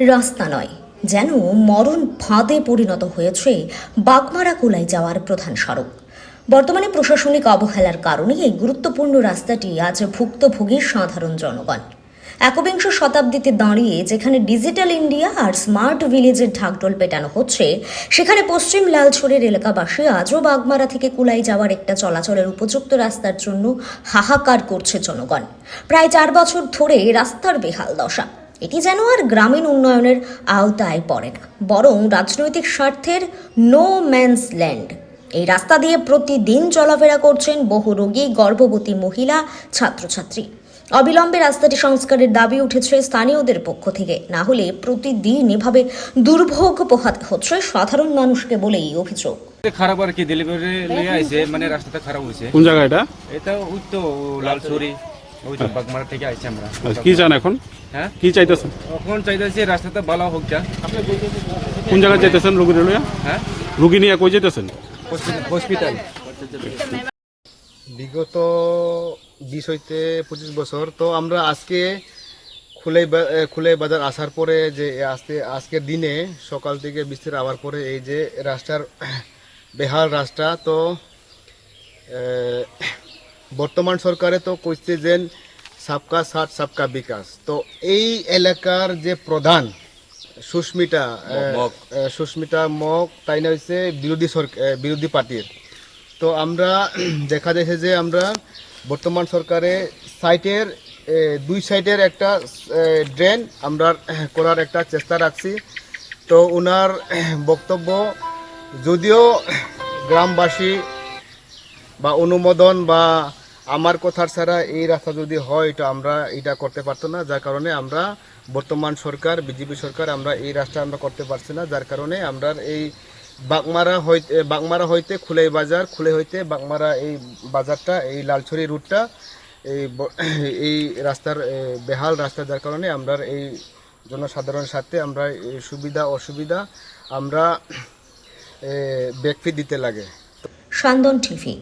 রাস্তা নয়, যেন মরণ ফাঁদে পরিণত হয়েছে বাগমারা কুলাই যাওয়ার প্রধান সড়ক। বর্তমানে প্রশাসনিক অবহেলার কারণে এই গুরুত্বপূর্ণ রাস্তাটি আজ ভুক্তভোগী সাধারণ জনগণ। একবিংশ শতাব্দীতে দাঁড়িয়ে যেখানে ডিজিটাল ইন্ডিয়া আর স্মার্ট ভিলেজের ঢাকঢোল পেটানো হচ্ছে, সেখানে পশ্চিম লালছড়ির এলাকাবাসী আজও বাগমারা থেকে কুলাই যাওয়ার একটা চলাচলের উপযুক্ত রাস্তার জন্য হাহাকার করছে জনগণ। প্রায় 4 বছর ধরে রাস্তার বেহাল দশা। এটি যেন আর গ্রামীণ উন্নয়নের আওতায় পড়ে না, বরং রাজনৈতিক স্বার্থের নো ম্যানস ল্যান্ড। এই রাস্তা দিয়ে প্রতিদিন চলাফেরা করছেন বহু রোগী, গর্ভবতী মহিলা, ছাত্রছাত্রী। অবিলম্বে রাস্তাটি সংস্কারের দাবি উঠেছে স্থানীয়দের পক্ষ থেকে, না হলে প্রতিদিন এভাবে দুর্ভোগ পোহাতে হচ্ছে সাধারণ মানুষকে বলেই অভিযোগ। খারাপ আর কি, ডেলিভারি নিয়ে আইছে, মানে রাস্তাটা খারাপ হয়েছে। কোন জায়গা এটা? এটা ওই তো লালছড়ি, ওই তো বাগমারা থেকে আইছে আমরা। কি চান এখন? হ্যাঁ, কি চাইতেছেন? এখন চাইতেছি রাস্তাটা ভালো হোক। যা কোন জায়গায় চাইতেছেন? রুগী নিয়ে? হ্যাঁ, রুগী নিয়ে কই যেতেছেন? হসপিটাল। বিগত 20 হইতে 25 বছর তো আমরা আজকে খুলাই বাজার আসার পরে যে আজকের দিনে সকাল থেকে বৃষ্টির আবার পরে এই যে রাস্তার বেহাল রাস্তা, তো বর্তমান সরকারে তো কইছে যে সবকা সাথ সবকা বিকাশ। তো এই এলাকার যে প্রধান সুস্মিতা মগ, তাই না হচ্ছে বিরোধী পার্টির। তো আমরা দেখা যাচ্ছে যে আমরা বর্তমান সরকারে সাইটের 2 সাইডের একটা ড্রেন আমরা করার একটা চেষ্টা রাখছি। তো ওনার বক্তব্য, যদিও গ্রামবাসী বা অনুমোদন বা আমার কথার ছাড়া এই রাস্তা যদি হয়, তো আমরা এটা করতে পারতো না, যার কারণে আমরা বর্তমান সরকার বিজেপি সরকার আমরা এই রাস্তা আমরা করতে পারছি না, যার কারণে আমরা এই বাগমারা হইতে খুলাই বাজার, খুলাই হইতে বাগমারা এই বাজারটা, এই লালছড়ি রুটটা, এই রাস্তার বেহাল রাস্তা, যার কারণে আমরা এই জনসাধারণের সাথে আমরা এই সুবিধা অসুবিধা আমরা ব্যাকফি দিতে লাগে। সান্দন টিভি।